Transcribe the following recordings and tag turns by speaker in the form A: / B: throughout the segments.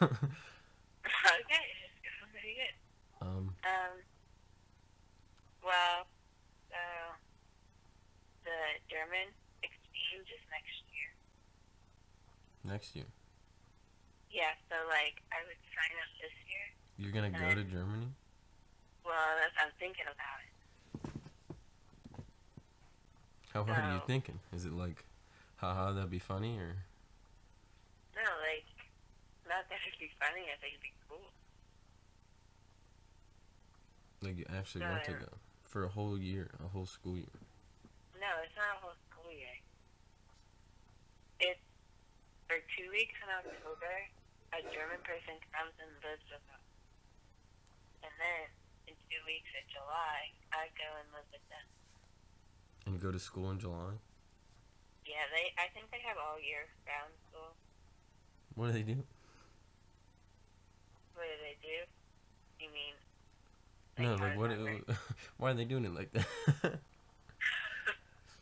A: Okay, it's going pretty good.
B: um,
A: Um, well, so the German exchange is next year.
B: next year.
A: Yeah, so like I would sign up this year,
B: You're gonna
A: and
B: go
A: then,
B: to Germany?
A: well, that's I'm thinking about it.
B: How hard are you
A: So
B: thinking? Is it like, haha, that'd be funny, or
A: no, like not that it'd be funny, I think it'd be cool.
B: like you actually
A: So
B: want to go for a whole year, a whole school year?
A: no, it's not a whole school year. It's for 2 weeks in October. A German person comes and lives with us, and then in 2 weeks in July, I go and live with them.
B: And you go to school in July?
A: Yeah, I think they have all year round school.
B: What do they do?
A: What do they do? You mean like
B: No,
A: how
B: like
A: does
B: what?
A: that work?
B: Why are they doing it like that?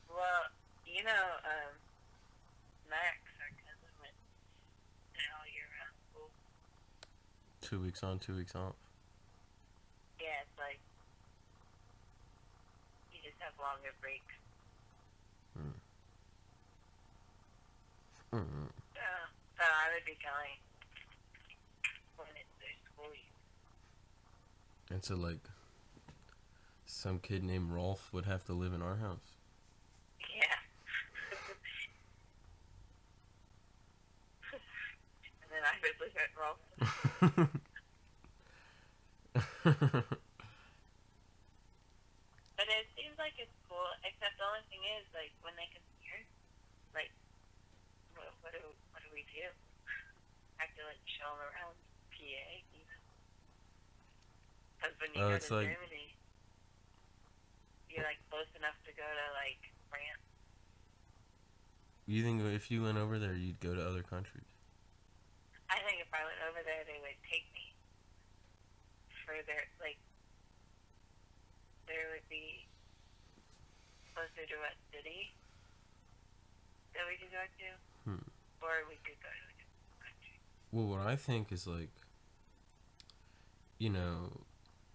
A: Well, you know, Max, our cousin, went to all year round school.
B: 2 weeks on, 2 weeks off.
A: Yeah, it's like you just have longer breaks.
B: Mm. Mm.
A: So I would be going when it's their school year.
B: And so, like, some kid named Rolf would have to live in our house.
A: Yeah. And then I would live at Ralston. But it seems like it's cool, except the only thing is, like, when they come here, like, what do we do? I have to, like, show them around PA, you know? Because when you
B: Oh,
A: go
B: it's
A: to
B: like
A: Germany, you're, like, close enough to go to, like, France.
B: you think if you went over there, you'd go to other countries.
A: I think if I went over there, they would take me further, like, there would be closer to a city that we could go to,
B: Hmm.
A: or we could go to a different country.
B: Well, what I think is like, you know,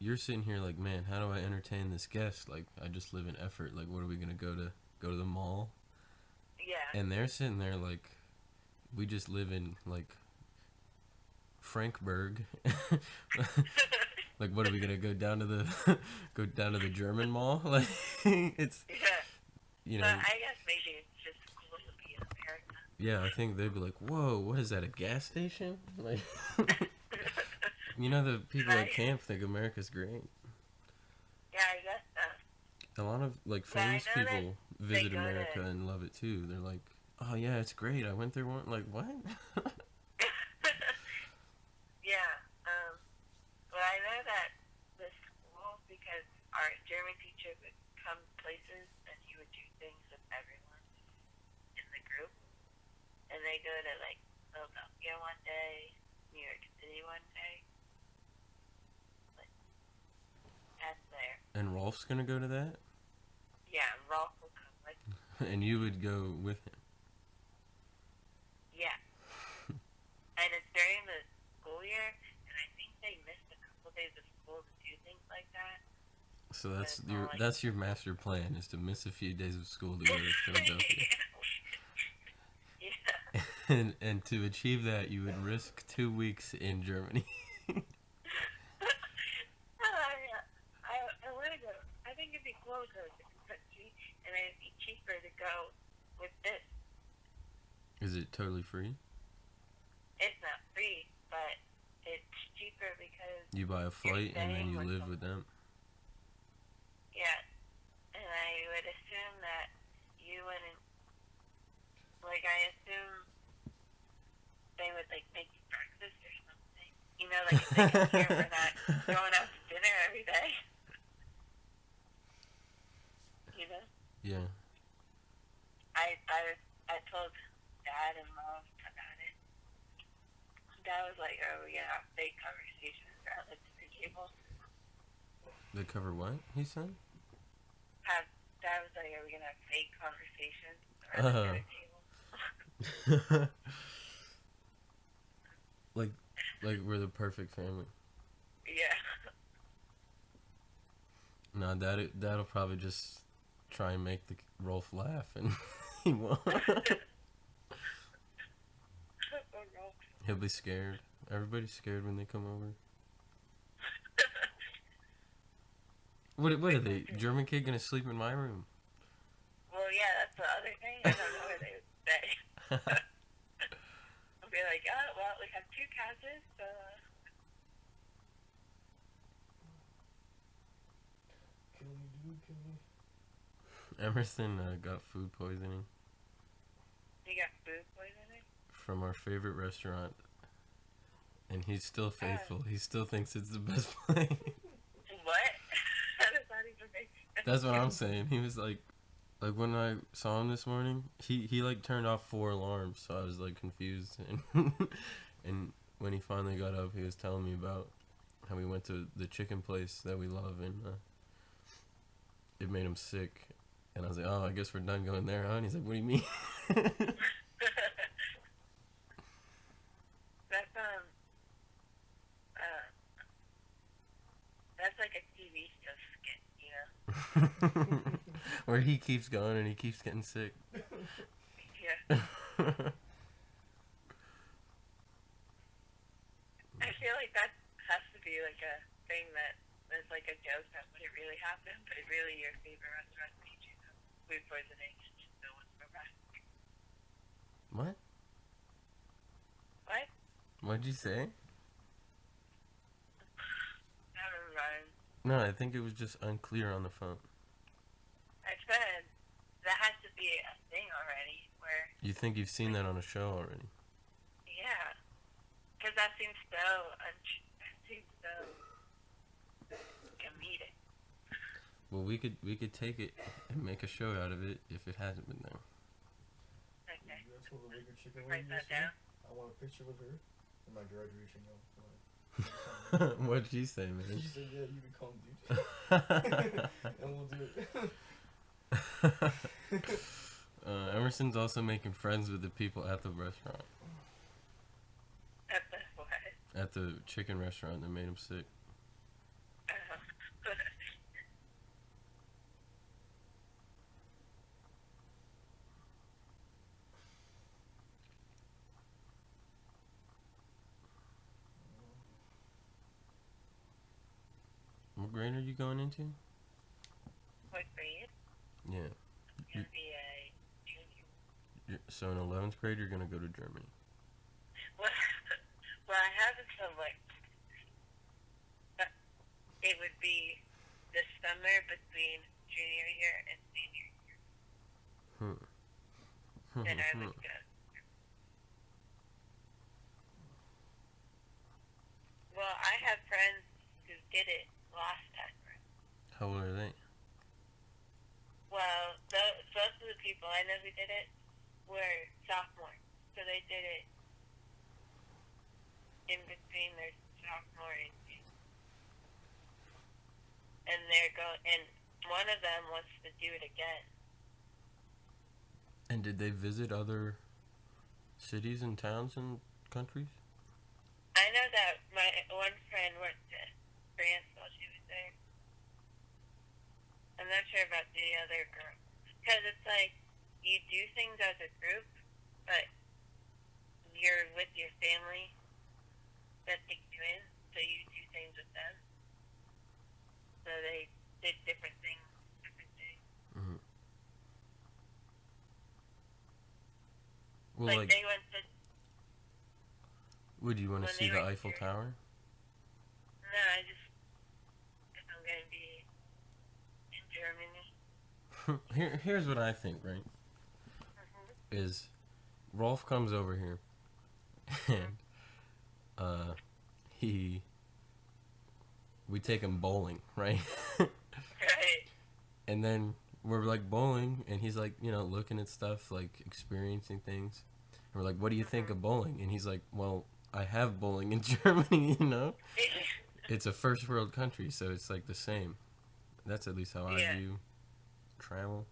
B: you're sitting here like, man, how do I entertain this guest? Like, I just live in effort. Like, what are we gonna go to the mall?
A: Yeah.
B: And they're sitting there like, we just live in like Frankburg. Like, what are we gonna go down to the go down to the German mall? Like, it's
A: Yeah.
B: you
A: But
B: know,
A: I guess maybe it's just cool to be in America.
B: yeah. I think they'd be like, whoa, what is that? A gas station? Like, the people
A: I
B: at camp think America's great.
A: Yeah, I guess so.
B: A lot of like
A: But I
B: famous
A: know that
B: people
A: they
B: visit
A: go to.
B: America and love it too. They're like, oh yeah, it's great. I went there one. Like, what?
A: Yeah. But I know that the school, because our German teacher would come places and he would do things with everyone in the group, and they go to like Philadelphia one day, New York City one day. Like that's there.
B: And Rolf's gonna go to that,
A: Yeah, Rolf will come with.
B: and you would go with him.
A: Yeah, and it's during the school year, and I think they missed a couple days of school to do things like that.
B: So
A: But
B: that's
A: it's all
B: your
A: like.
B: that's your master plan is to miss a few days of school to go to Philadelphia.
A: Yeah.
B: And to achieve that, you would risk 2 weeks in Germany.
A: I want to go. I think it'd be cool to go to a different country, and it'd be cheaper to go with this.
B: Is it totally free?
A: It's not free, but it's cheaper because
B: You buy a
A: you're
B: flight and then
A: staying
B: you
A: with
B: live
A: them.
B: with them.
A: Yeah, and I would assume that you wouldn't. Like, I assume they would like make you breakfast or something. You know, like if they come here, we're not going out to dinner every day. You know.
B: Yeah.
A: I told Dad and Mom about it. Dad was like, "Oh, we gonna have fake conversations around the dinner table."
B: They cover what? He said.
A: Dad was like, "Are we gonna have fake conversations around the
B: Uh,
A: dinner table?"
B: like Like we're the perfect family.
A: Yeah.
B: No, that'll probably just try and make the Rolf laugh, and he won't.
A: Oh, no.
B: He'll be scared. Everybody's scared when they come over. What are they? German kid gonna sleep in my room?
A: Well, yeah, that's the other thing. I don't know where they would stay. I'll be like, oh, well, we have 2 couches, so
C: Kill me, dude, kill me.
B: Emerson got food poisoning
A: you got food poisoning.
B: from our favorite restaurant, and he's still faithful. He still thinks it's the best place.
A: What? How does that even make sense?
B: That's what I'm saying. He was like when I saw him this morning, he like turned off 4 alarms, so I was like confused. And and when he finally got up, he was telling me about how we went to the chicken place that we love, and it made him sick. And I was like, oh, I guess we're done going there, huh? And he's like, what do you mean?
A: That's that's like a TV show skit, you know?
B: Where he keeps going and he keeps getting sick.
A: Yeah. I feel like that has to be like a thing that is like a joke that wouldn't really happen, but really your favorite restaurant made you have food poisoning and just no one's around.
B: What?
A: What?
B: What'd you say?
A: Never mind.
B: No, I think it was just unclear on the phone.
A: I said that has to be a thing already where,
B: You think you've seen that on a show already?
A: yeah. Because that seems so comedic.
B: Well, we could take it and make a show out of it if it hasn't been there.
A: Okay.
C: You asked for the bigger chicken
A: Write
C: wing
A: that
C: yesterday?
A: down.
C: I want a picture with her in my graduation gown.
B: What'd she say, man?
C: She said, yeah, you can come, dude. And we'll do it.
B: Emerson's also making friends with the people at the restaurant.
A: At the what?
B: At the chicken restaurant that made him sick. What grade are you going into?
A: What grade?
B: Yeah.
A: I'm gonna be a junior.
B: So in 11th grade, you're gonna go to Germany.
A: Well, well, I have until like it would be the summer between junior year and senior year. Then I would go. Well, I have friends who did it last time.
B: How old are they?
A: Well, most of the people I know who did it were sophomores, so they did it in between their sophomore and junior. And one of them wants to do it again.
B: And did they visit other cities and towns and countries?
A: I know that my one friend went to France while she was there. I'm not sure about the other girl. Because it's like, you do things as a group, but you're with your family that takes you in, so you do things with them. So they did different things, different days.
B: Mm-hmm. Well,
A: Like they went to,
B: would you want to
A: when
B: see
A: they
B: the
A: were
B: Eiffel
A: here.
B: Tower?
A: no, I just, if I'm going to be in Germany.
B: Here's what I think, right? Is Rolf comes over here and we take him bowling, right?
A: Right.
B: And then we're like bowling and he's like, looking at stuff, like experiencing things. And we're like, what do you think of bowling? And he's like, well, I have bowling in Germany, It's a first world country, so it's like the same. That's at least how I
A: Yeah.
B: view travel.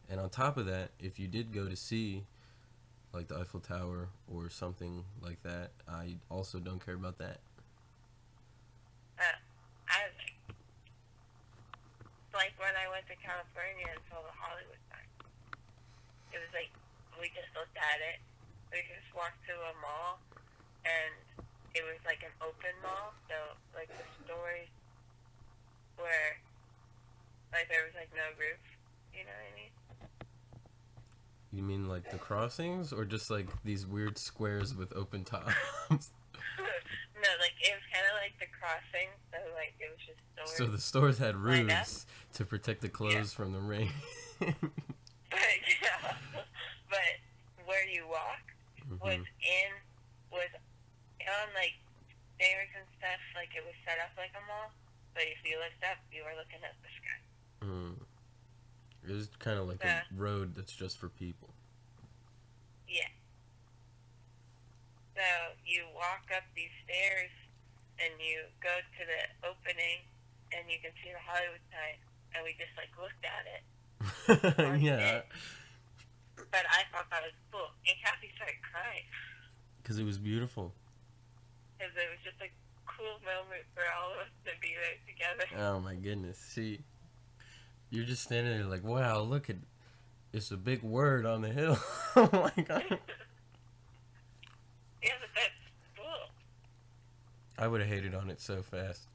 B: And on top of that, if you did go to see like the Eiffel Tower or something like that. I also don't care about that.
A: I like when I went to California and saw the Hollywood sign. It was like we just looked at it. We just walked to a mall, and it was like an open mall. So like the stores were like there was like no roof. You know what I mean?
B: You mean like the crossings, or just like these weird squares with open tops?
A: No, like it was kind of like the crossing. So like it was just stores.
B: So the stores had
A: Lined up.
B: roofs to protect the clothes from the rain.
A: But yeah, but where you walk was on like stairs and stuff. Like it was set up like a mall. But if you looked up, you were looking at the sky.
B: It was kind of like a road that's just for people.
A: Yeah. So you walk up these stairs and you go to the opening and you can see the Hollywood sign. And we just like looked at it.
B: Yeah.
A: But I thought that was cool. And Kathy started crying.
B: Because it was beautiful.
A: Because it was just a cool moment for all of us to be there together.
B: Oh my goodness. See, you're just standing there like, wow, look at, it's a big word on the hill. Oh my god.
A: Yeah, but that's cool.
B: I would have hated on it so fast.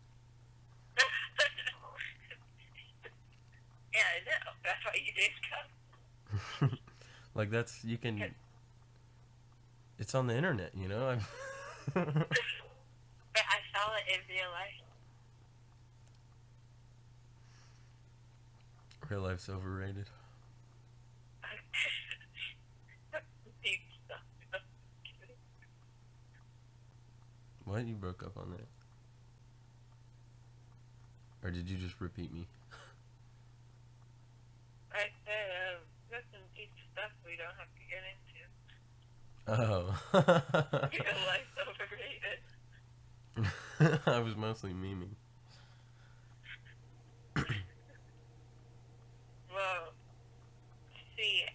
A: Yeah, I know. That's why you didn't come.
B: Like that's, you can, it's on the internet, you know?
A: But I saw it in real life.
B: Real life's overrated.
A: Deep stuff.
B: What? You broke up on that? Or did you just repeat me?
A: I said, there's some deep stuff we don't have to get into.
B: Oh.
A: Real life's overrated.
B: I was mostly memeing.
A: Well, see,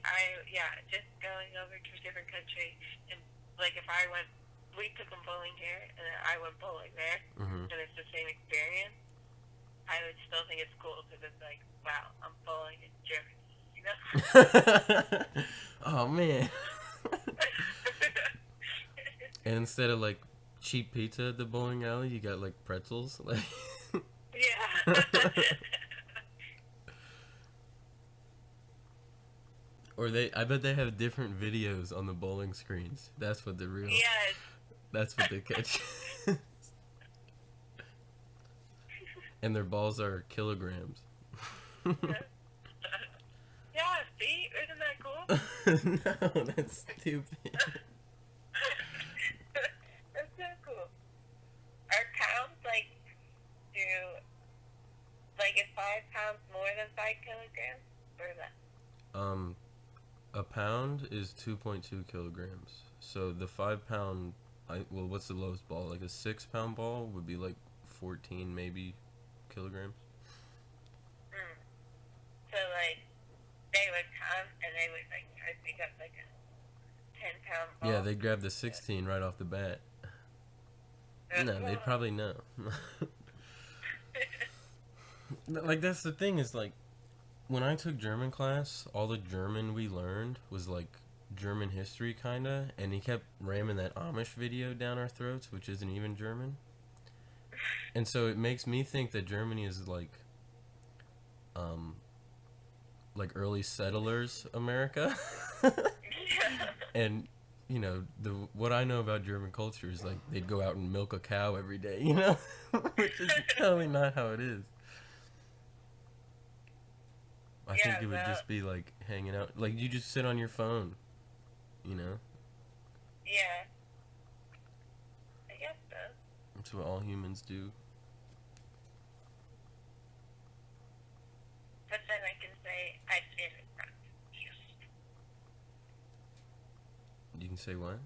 A: just going over to a different country, and like if I went, we took them bowling here, and then I went bowling there, and it's the same experience, I would still think it's cool because it's like, wow, I'm bowling in Germany, you know?
B: Oh man. And instead of like cheap pizza at the bowling alley, you got like pretzels. Like
A: Yeah.
B: Or I bet they have different videos on the bowling screens. That's what the real.
A: Yes.
B: That's what they catch. And their balls are kilograms.
A: Yeah, see? Isn't that cool?
B: No, that's stupid.
A: That's so cool. Are pounds like is 5 pounds more than 5 kilograms? Or less?
B: A pound is 2.2 kilograms. So the 5 pound, what's the lowest ball? Like a 6 pound ball would be like 14 maybe kilograms.
A: So like they would come and they would like try to pick up like a 10-pound ball.
B: Yeah, they'd grab the 16 right off the bat. No, they'd probably know. Like that's the thing is like, when I took German class, all the German we learned was like German history kinda, and he kept ramming that Amish video down our throats, which isn't even German. And so it makes me think that Germany is like early settlers America. And you know, what I know about German culture is like they'd go out and milk a cow every day, you know? Which is totally not how it is. I think it would just be like hanging out, like you just sit on your phone, you know?
A: Yeah. I guess so.
B: That's what all humans do.
A: But then I can say I've been in France.
B: You can say what?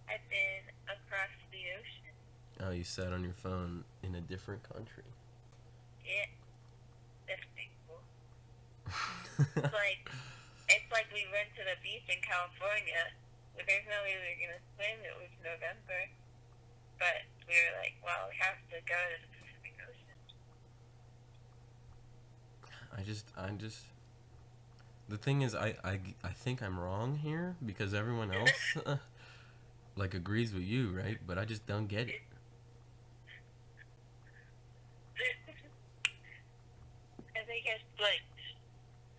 A: I've been across the ocean.
B: Oh, you sat on your phone in a different country.
A: Yeah. That's pretty cool. It's like we went to the beach in California. But there's no way we were gonna swim. It was November, but we were like, well, we have to go to the Pacific Ocean.
B: I just. The thing is, I think I'm wrong here because everyone else, like, agrees with you, right? But I just don't get it.
A: I think it's like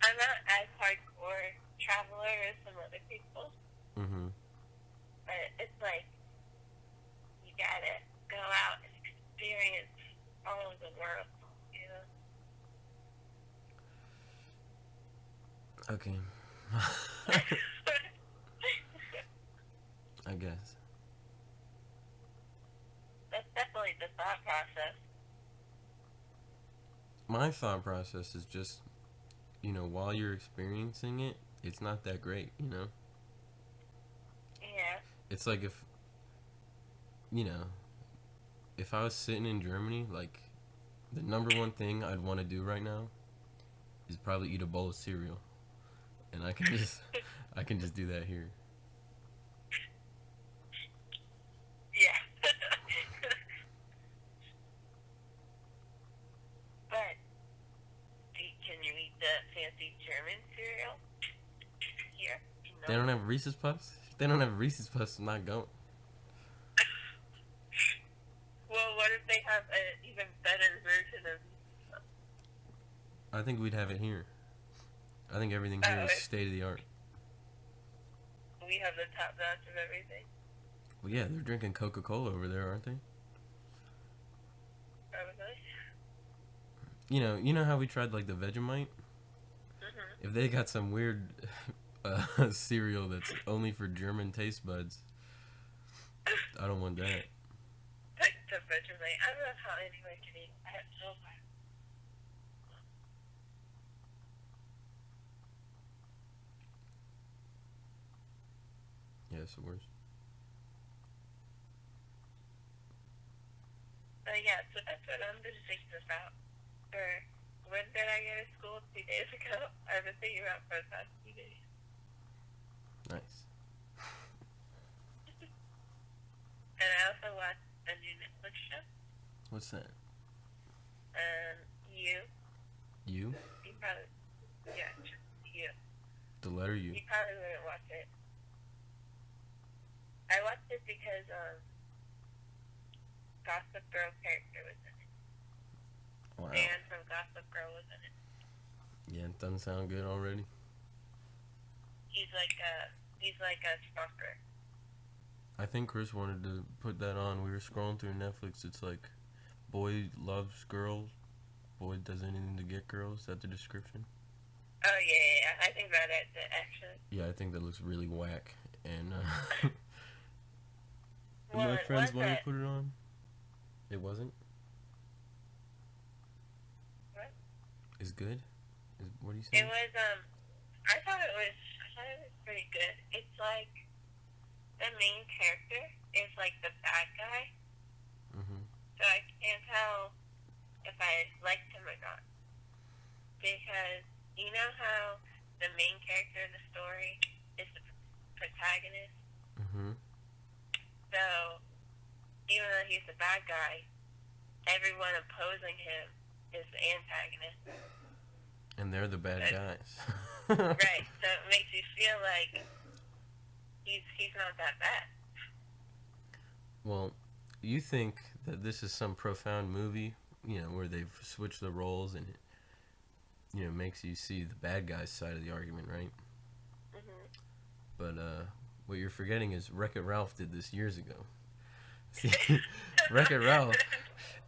A: I'm not as hardcore traveler as some other people,
B: Mm-hmm.
A: but it's like you gotta go out and experience all of the world, you know.
B: Okay. I guess.
A: That's definitely the thought process.
B: My thought process is just, while you're experiencing it, it's not that great,
A: Yeah.
B: It's like if I was sitting in Germany, like, the number one thing I'd want to do right now is probably eat a bowl of cereal. And I can just do that here.
A: Yeah. But can you eat the fancy German cereal here? No.
B: They don't have Reese's Puffs? If they don't have Reese's Puffs, I'm not going.
A: Well, what if they have an even better version of?
B: I think we'd have it here. I think everything here is state of the art.
A: We have the top notch of everything.
B: Well, yeah, they're drinking Coca-Cola over there, aren't they?
A: Probably.
B: You know how we tried, like, the Vegemite?
A: Mm-hmm.
B: If they got some weird cereal that's only for German taste buds, I don't want that.
A: Like the Vegemite. I don't know how anyone can eat that so much.
B: Yeah, it's the worst.
A: Yeah, so that's what I'm just thinking about. Or when did I go to school? 2 days ago. I've been thinking about for the past 2 days.
B: Nice.
A: And I also watched a new Netflix show.
B: What's that?
A: You.
B: You?
A: You probably, yeah, just you.
B: The letter U.
A: You probably wouldn't watch it. I watched it because Gossip Girl character was in it.
B: Wow.
A: Dan from Gossip Girl was in it.
B: Yeah, it doesn't sound good already.
A: He's like a stalker.
B: I think Chris wanted to put that on. We were scrolling through Netflix. It's like, boy loves girls, boy does anything to get girls. Is that the description?
A: Oh yeah. I think that's it actually.
B: Yeah, I think that looks really whack. And
A: Well,
B: my friends
A: it
B: wanted to
A: wasn't.
B: put it on. It wasn't?
A: What?
B: Is good? What are you
A: It
B: saying?
A: was I thought it was pretty good. It's like the main character is like the bad guy,
B: Mm-hmm.
A: so I can't tell if I liked him or not. Because you know how the main character of the story is the protagonist?
B: Mm-hmm.
A: So even though he's the bad guy, everyone opposing him is the antagonist.
B: And they're the bad guys.
A: Right, so it makes you feel like he's not that bad.
B: Well, you think that this is some profound movie, where they've switched the roles and it, makes you see the bad guy's side of the argument, right?
A: Mm-hmm.
B: But what you're forgetting is Wreck-It Ralph did this years ago. See, Wreck-It Ralph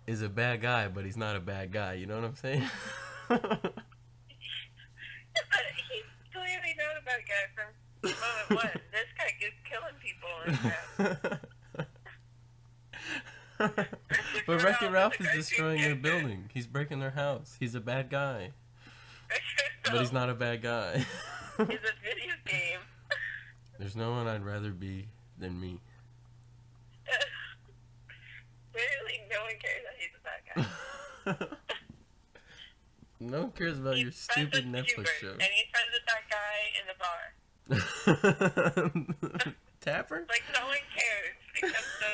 B: is a bad guy, but he's not a bad guy. You know what I'm saying?
A: But he's clearly not a bad guy from moment one. This guy is killing people and stuff.
B: But Wreck-It Ralph is destroying their building. He's breaking their house. He's a bad guy. But he's not a bad guy.
A: He's a video game.
B: There's no one I'd rather be than me.
A: Literally, no one cares that he's a bad guy.
B: No one cares about your
A: He's friends
B: stupid
A: with
B: Netflix
A: Hubert,
B: show.
A: And he's friends with that guy in the bar.
B: Tapper?
A: Like, no one cares except for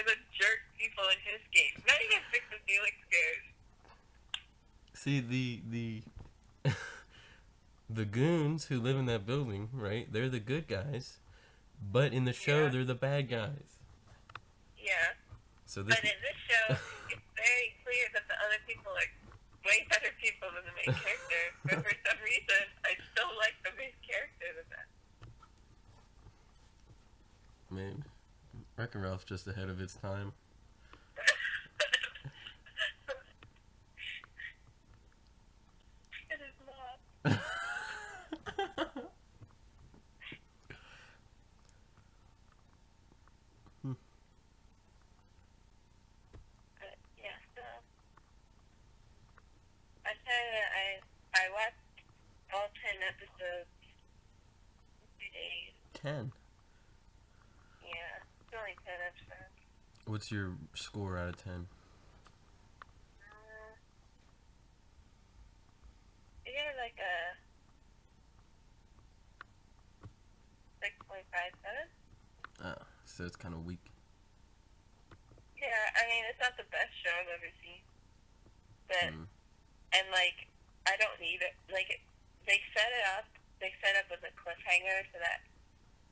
A: the jerk people in his game. Not even Fix and Felix cares.
B: See, the goons who live in that building, right? They're the good guys, but in the show,
A: Yeah.
B: they're the bad guys.
A: Yeah.
B: So this.
A: But in this show, it's very clear that the other people are way better people than the main character. But for some reason, I still like the main character than that.
B: Man, Wreck-It Ralph's just ahead of its time.
A: It is not. But yeah, so I tell you, I watched all 10 episodes in 2 days.
B: 10.
A: Yeah, it's only 10 episodes.
B: What's your score out of 10?
A: You get like a 6.57.
B: Oh, so it's kind of weak.
A: Yeah, I mean, it's not the best show I've ever seen. But, and like, I don't need it. Like, they set up with a cliffhanger so that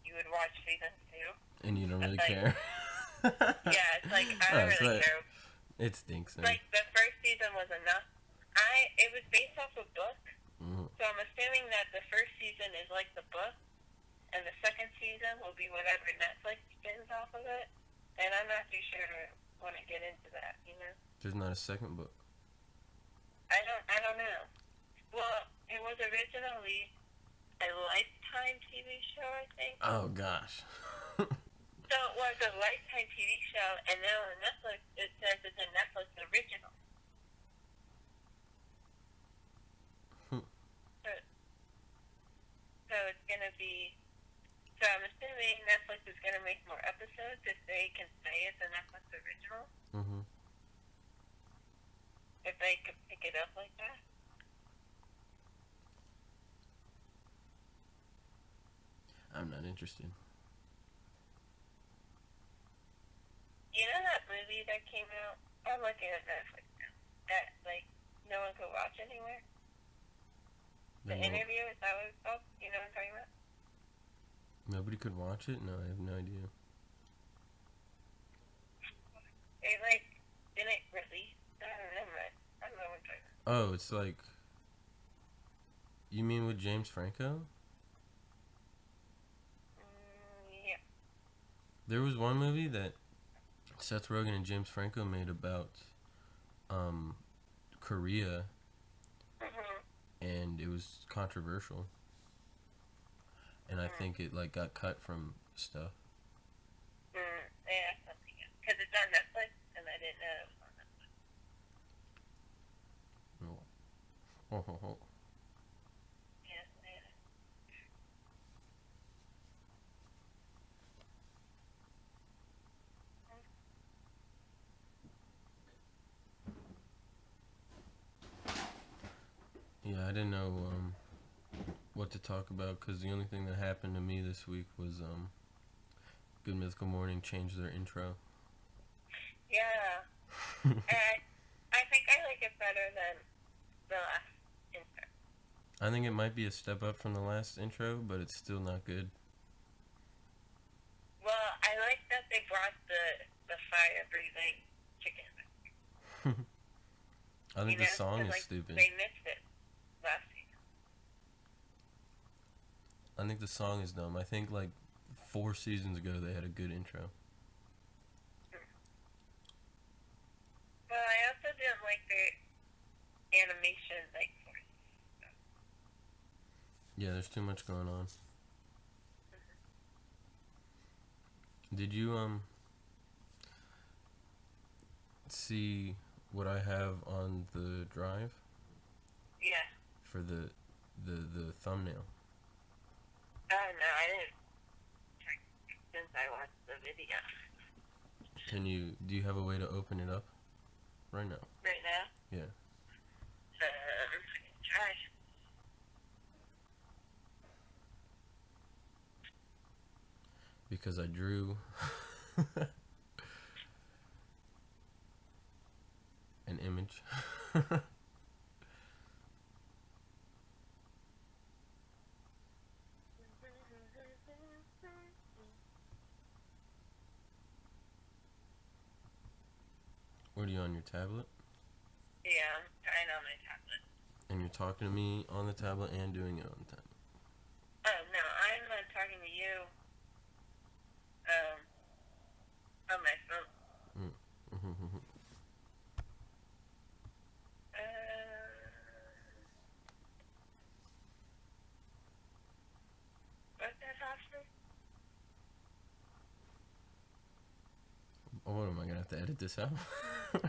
A: you would watch season 2.
B: And you don't really
A: Like,
B: care.
A: Yeah, it's like, I don't really care.
B: It stinks. Man.
A: Like, the first season was enough. It was based off a book, so I'm assuming that the first season is like the book, and the second season will be whatever Netflix spins off of it. And I'm not too sure I want to get into that, you know?
B: There's not a second book.
A: I don't know. Well, it was originally a Lifetime TV show, I think.
B: Oh, gosh.
A: So it was a Lifetime TV show, and now on Netflix, it says it's a Netflix original. So it's going to be... So I'm assuming Netflix is going to make more episodes if they can say it's a Netflix original.
B: Mm-hmm.
A: If they could pick it up like that.
B: I'm not interested.
A: You know that movie that came out? I'm looking at Netflix now. That, like, no one could watch anywhere? The Interview, is that what it's called? You know what I'm talking about?
B: Nobody could watch it? No, I have no idea.
A: It, like, didn't release? I don't know what I'm talking about.
B: Oh, it's like... You mean with James Franco?
A: Yeah.
B: There was one movie that Seth Rogen and James Franco made about Korea, and it was controversial. And I think it like got cut from stuff.
A: Yeah, something else. Because it's on Netflix, and I didn't know it was on Netflix.
B: Oh.
A: Yeah,
B: Yeah, I didn't know what to talk about because the only thing that happened to me this week was Good Mythical Morning changed their intro.
A: Yeah. I think I like it better than the last intro.
B: I think it might be a step up from the last intro, but it's still not good.
A: Well, I like that they brought the fire-breathing chicken.
B: I think the song is stupid.
A: They missed it last season.
B: I think the song is dumb. I think like 4 seasons ago they had a good intro.
A: Well, I also didn't like their animation, like, for it.
B: Yeah, there's too much going on. Did you see what I have on the drive?
A: Yeah.
B: For the thumbnail.
A: Oh, no, I didn't check since I watched the video.
B: Do you have a way to open it up right now?
A: Right now?
B: Yeah.
A: I can try.
B: because I drew an image. What are you on your tablet?
A: Yeah, I'm trying on my tablet.
B: And you're talking to me on the tablet and doing it on the tablet.
A: Oh, no, I'm talking to you on my phone. What's that option?
B: Oh, what am I gonna have to edit this out?
A: Well,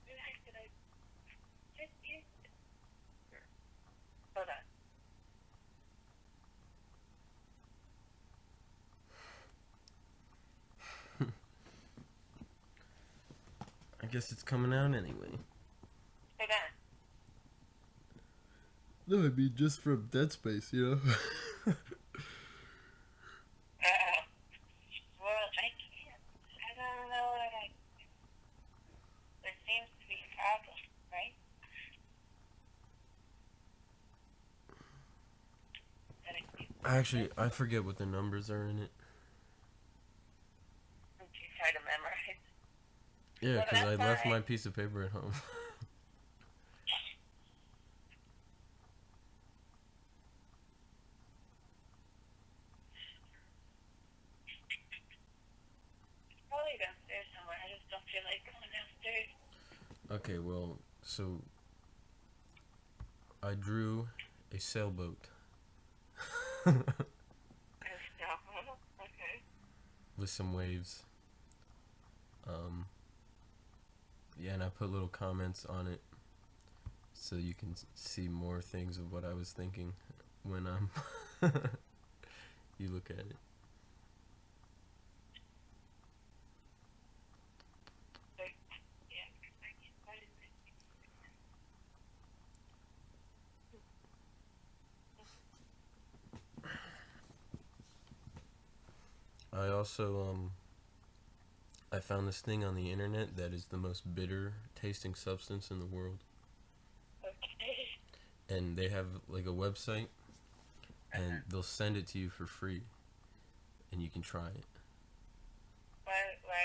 A: who the heck did I just use it? Hold on.
B: I guess it's coming out anyway.
A: Hold on.
B: No, I mean just from Dead Space, you know.
A: Well, I can't. I don't know what I. There seems to be a problem, right?
B: Actually, I forget what the numbers are in it.
A: Did you try to memorize?
B: Yeah,
A: Well,
B: because I
A: that's
B: left
A: alright.
B: my piece of paper at home.
A: Probably downstairs somewhere. I just don't feel like going downstairs.
B: Okay, well, so I drew a sailboat
A: Okay.
B: with some waves. Yeah, and I put little comments on it so you can see more things of what I was thinking when you look at it.
A: Yeah, I can't find it.
B: I also I found this thing on the internet that is the most bitter tasting substance in the world.
A: Okay.
B: And they have like a website and they'll send it to you for free and you can try it.
A: Why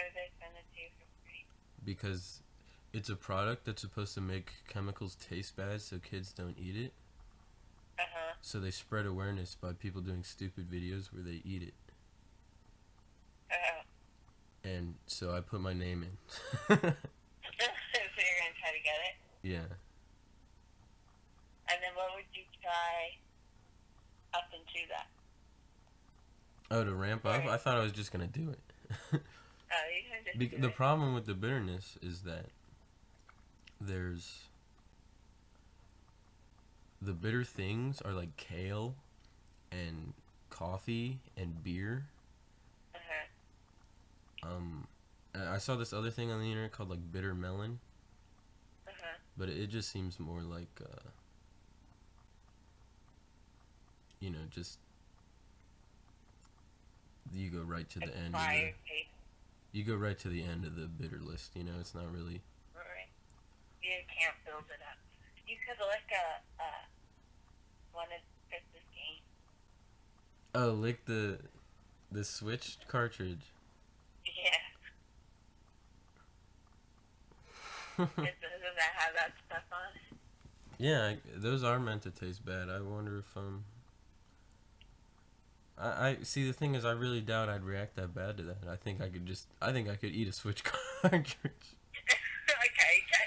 A: would they send it to you for free?
B: Because it's a product that's supposed to make chemicals taste bad so kids don't eat it.
A: Uh-huh.
B: So they spread awareness by people doing stupid videos where they eat it.
A: Oh.
B: And so I put my name in.
A: So you're gonna try to get it?
B: Yeah.
A: And then what would you try up into that?
B: Oh, to ramp up? I thought I was just going to do it.
A: Oh, you can just do
B: The
A: it.
B: problem with the bitterness is that there's the bitter things are like kale and coffee and beer.
A: Uh-huh.
B: I saw this other thing on the internet called like bitter melon,
A: Uh-huh.
B: but it just seems more like just you go right to the end of
A: Acquired taste.
B: you go right to the end of the bitter list, it's not really.
A: Right. You can't build it up. You could lick one of Chris's games.
B: Oh, like the Switch cartridge.
A: Yeah. Does that have that stuff on it?
B: Yeah, those are meant to taste bad. I wonder if I see. The thing is, I really doubt I'd react that bad to that. I think I could eat a Switch cartridge.
A: Okay, try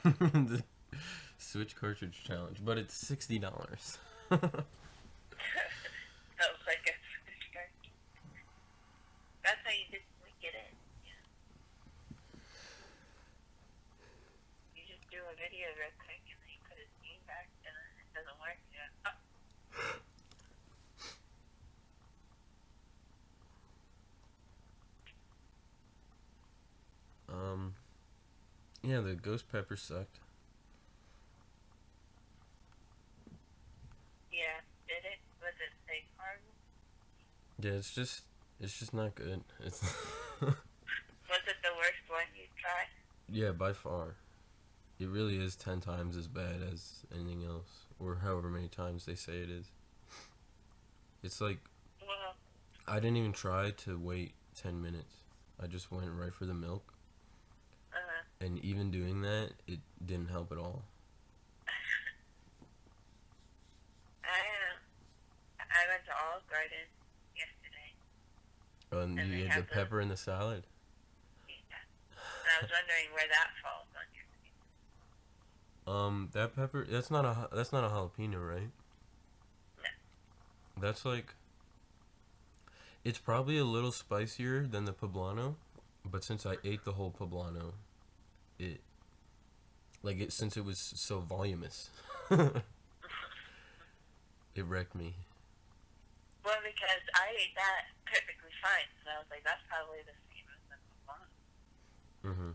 A: that.
B: The Switch cartridge challenge, but it's $60.
A: Sounds like a start. That's how you just get it. Yeah. You just do a video real quick and then you put his game back and it doesn't work. Yeah.
B: Yeah, the ghost pepper sucked.
A: Yeah, did it?
B: Yeah, it's just not good. It's
A: Was it the worst one you tried?
B: yeah, by far. It really is 10 times as bad as anything else, or however many times they say it is. It's like
A: Well,
B: I didn't even try to wait 10 minutes. I just went right for the milk,
A: uh,
B: and even doing that, it didn't help at all.
A: I went to Olive Garden yesterday,
B: And
A: and they
B: you had the
A: have the,
B: pepper in the salad.
A: yeah. And I was wondering where that falls on your.
B: That pepper, that's not a jalapeno, right?
A: No.
B: That's like it's probably a little spicier than the poblano, but since I ate the whole poblano, it since it was so voluminous, it wrecked me.
A: Well, because I ate that perfectly fine, so I was like, that's probably the same as the one.
B: Mhm.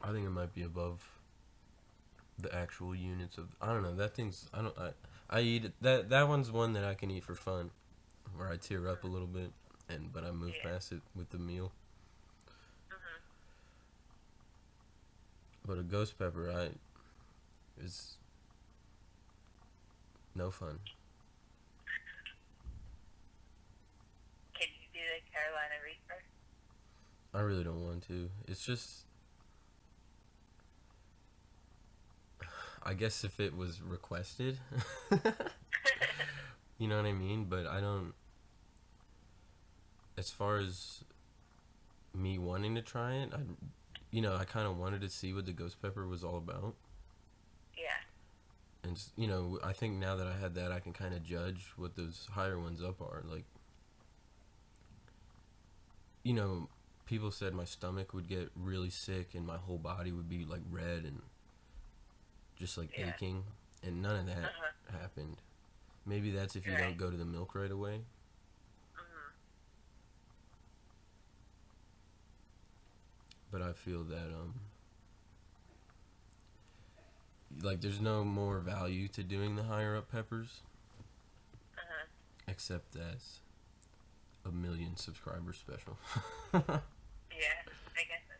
B: I think it might be above the actual units of. I don't know. That thing's. I don't. I eat it. That one's one that I can eat for fun, where I tear up a little bit, but I move
A: Yeah.
B: past it with the meal.
A: Mhm.
B: But a ghost pepper, is no fun.
A: Can you do the Carolina Reaper?
B: I really don't want to. It's just. I guess if it was requested, you know what I mean. But I don't. As far as me wanting to try it, I kind of wanted to see what the ghost pepper was all about.
A: Yeah.
B: And I think now that I had that, I can kind of judge what those higher ones up are. Like, you know, people said my stomach would get really sick and my whole body would be like red and just like
A: Yeah.
B: aching, and none of that
A: Uh-huh.
B: happened. Maybe that's if you
A: Right.
B: don't go to the milk right away.
A: Mhm.
B: But I feel that like there's no more value to doing the higher up peppers
A: Uh-huh.
B: except as a million subscriber special.
A: Yeah. I guess so.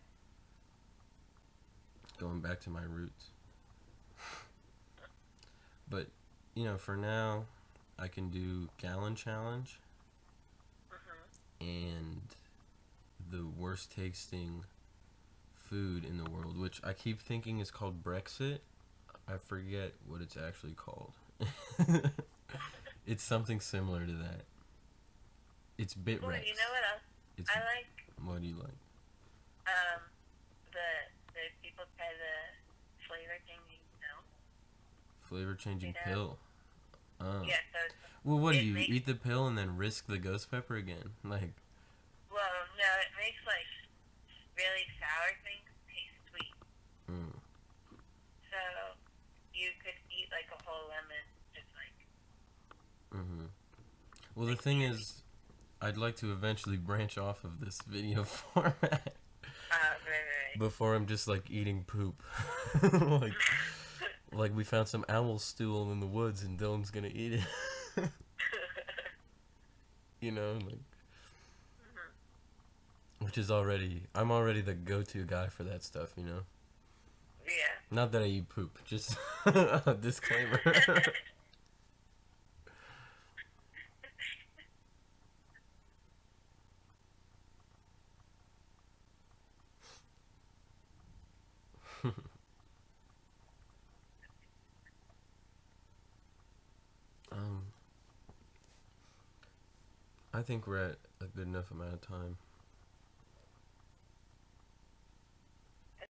B: Going back to my roots. But for now, I can do gallon challenge
A: Mhm.
B: and the worst tasting food in the world, which I keep thinking is called Brexit. I forget what it's actually called. It's something similar to that. It's
A: Well,
B: Bitrex.
A: you know what else
B: It's
A: I like?
B: what do you like?
A: Um, the people try the flavor changing milk.
B: Flavor changing
A: You know?
B: pill. Oh.
A: Yeah. So
B: Well, what do
A: it
B: you
A: makes.
B: eat the pill and then risk the ghost pepper again? Like,
A: Well, no, it makes like really sour things taste sweet.
B: mm,
A: So you could eat like a whole lemon, just
B: mm-hmm. Well, the
A: like
B: thing
A: candy.
B: is, I'd like to eventually branch off of this video format
A: Right.
B: before I'm just like eating poop. like, like we found some owl stool in the woods and Dylan's gonna eat it. Like,
A: Mhm.
B: which is I'm already the go-to guy for that stuff.
A: Yeah.
B: Not that I eat poop, just a disclaimer. um, I think we're at a good enough amount of time.